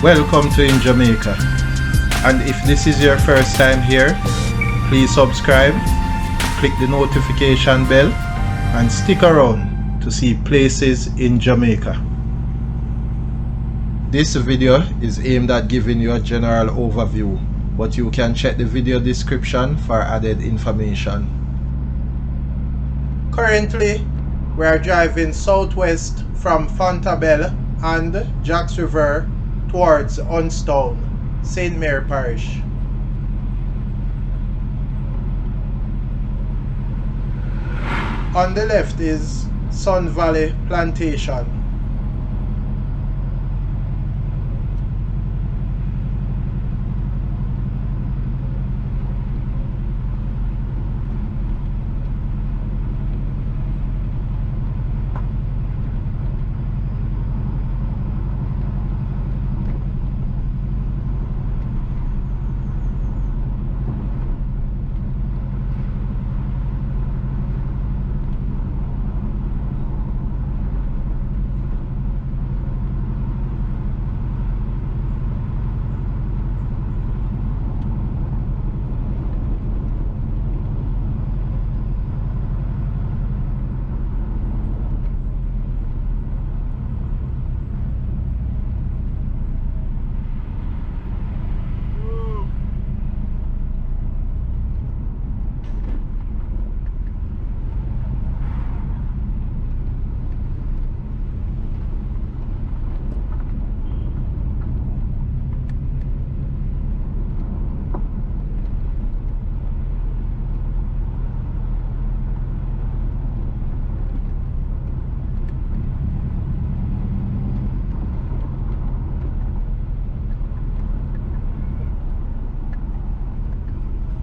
Welcome to In Jamaica. And if this is your first time here, please subscribe, click the notification bell, and stick around to see places in Jamaica. This video is aimed at giving you a general overview, but you can check the video description for added information. Currently, we are driving southwest from Fontabelle and Jacks River towards Unstone, St. Mary Parish. On the left is Sun Valley Plantation.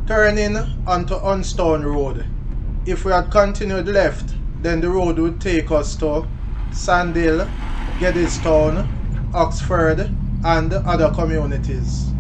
Turning onto Unstone Road. If we had continued left, then the road would take us to Sandhill, Geddestown, Oxford, and other communities.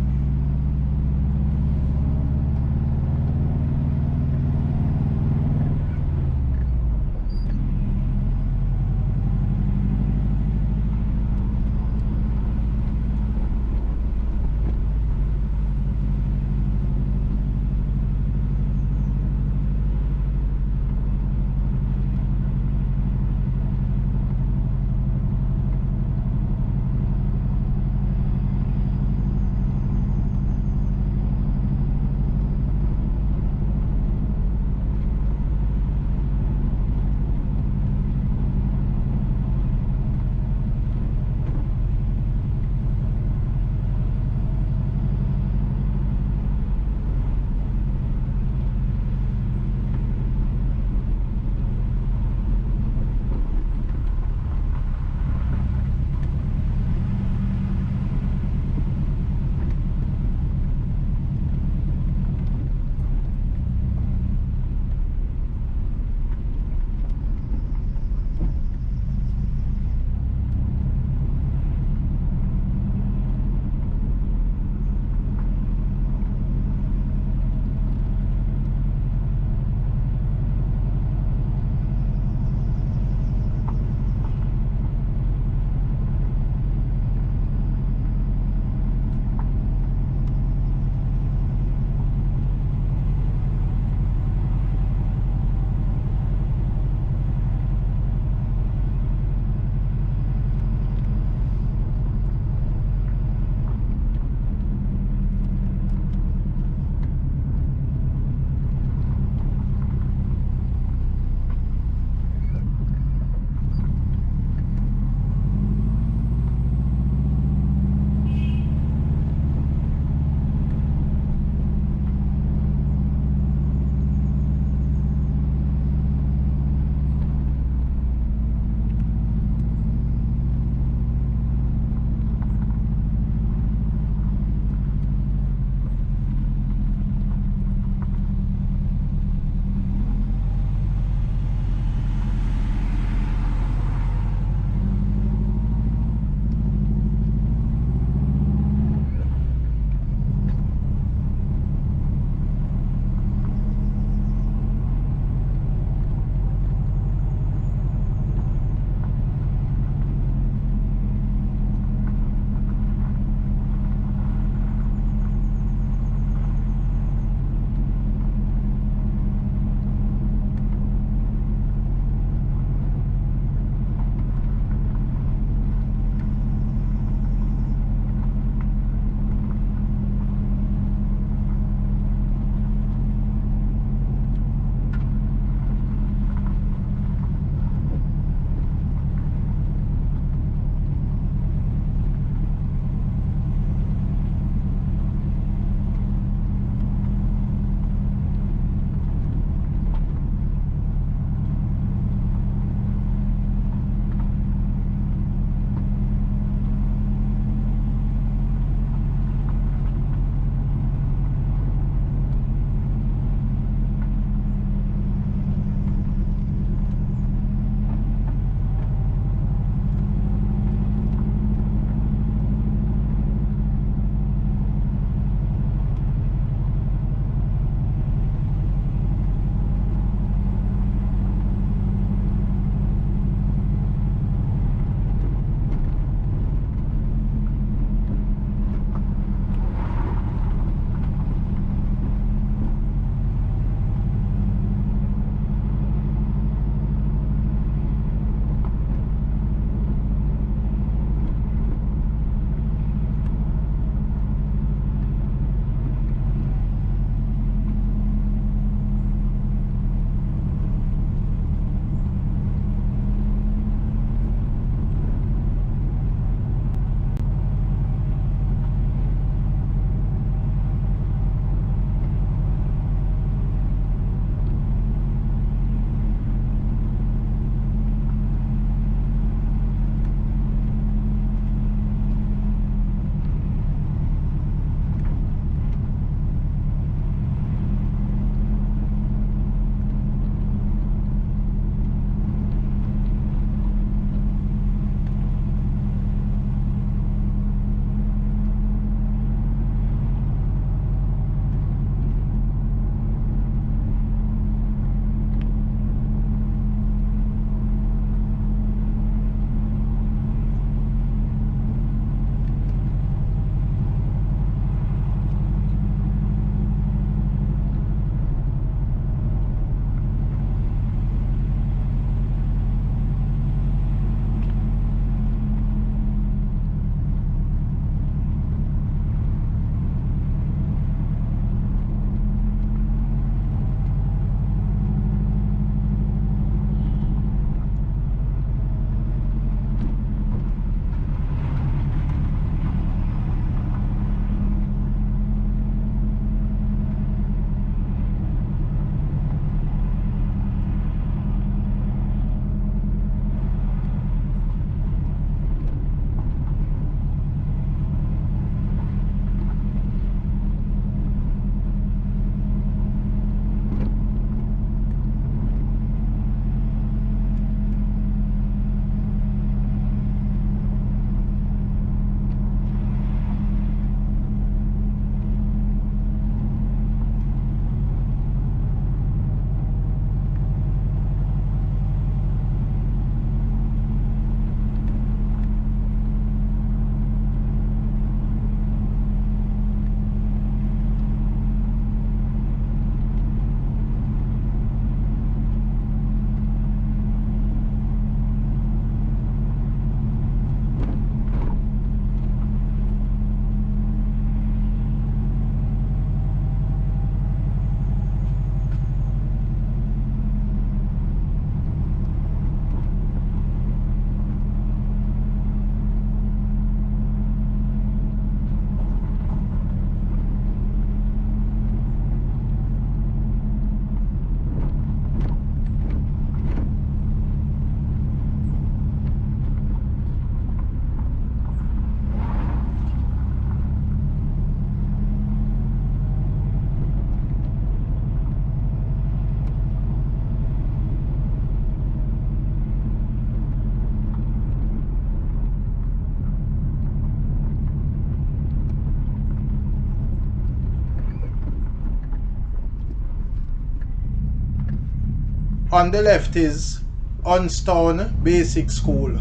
On the left is Unstone Basic School.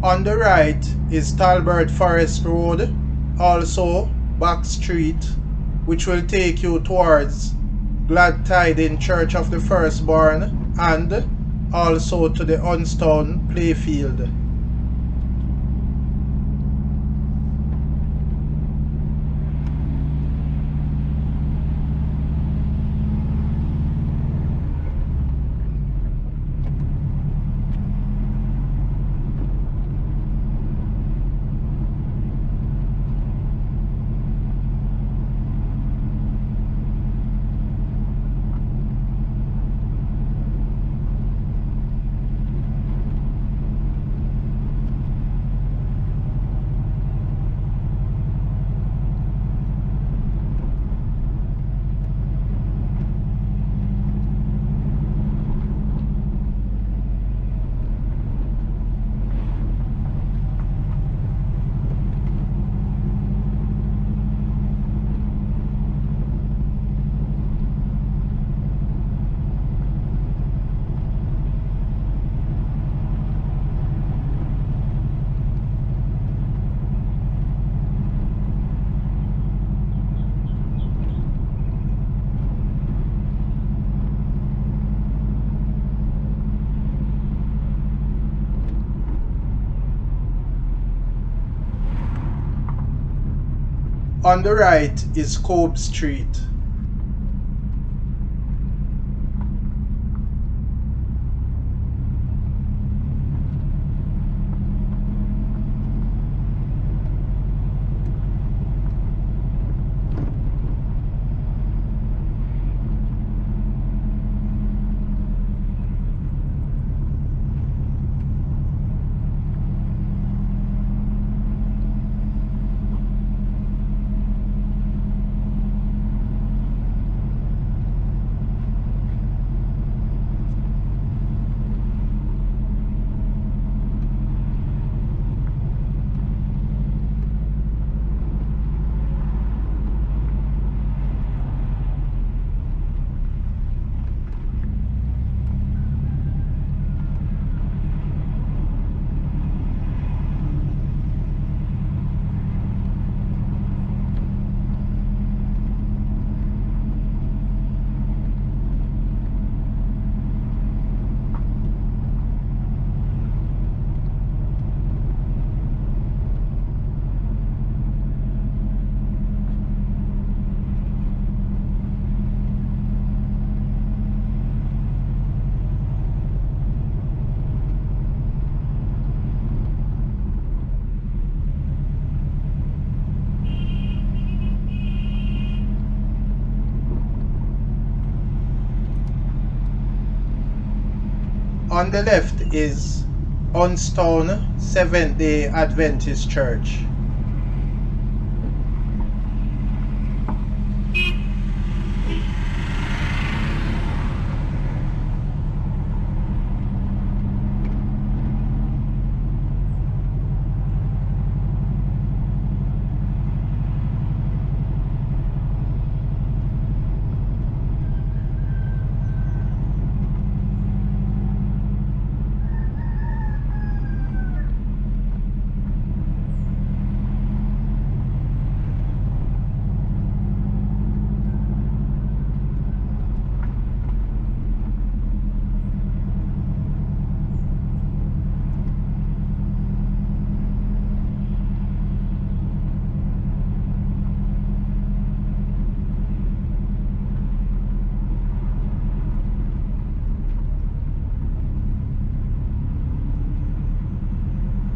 On the right is Talbert Forest Road, also Back Street, which will take you towards Glad Tidings Church of the Firstborn and also to the Unstone Playfield. On the right is Cope Street. On the left is Unstone Seventh-day Adventist Church.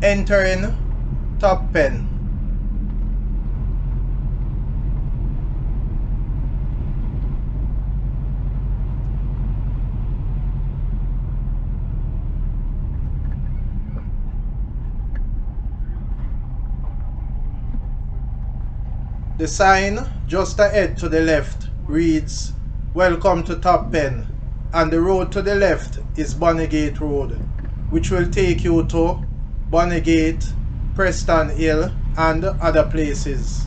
Entering Top Pen. The sign just ahead to the left reads "Welcome to Top Pen," and the road to the left is Bonnygate Road, which will take you to Bonnygate, Preston Hill and other places.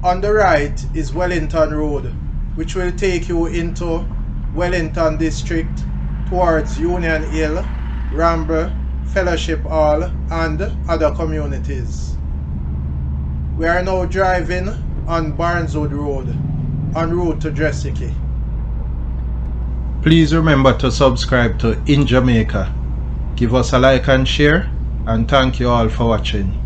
On the right is Wellington Road, which will take you into Wellington District towards Union Hill, Ramble, Fellowship Hall and other communities. We are now driving on Barneswood Road, en route to Dressicky. Please remember to subscribe to In Jamaica. Give us a like and share, and thank you all for watching.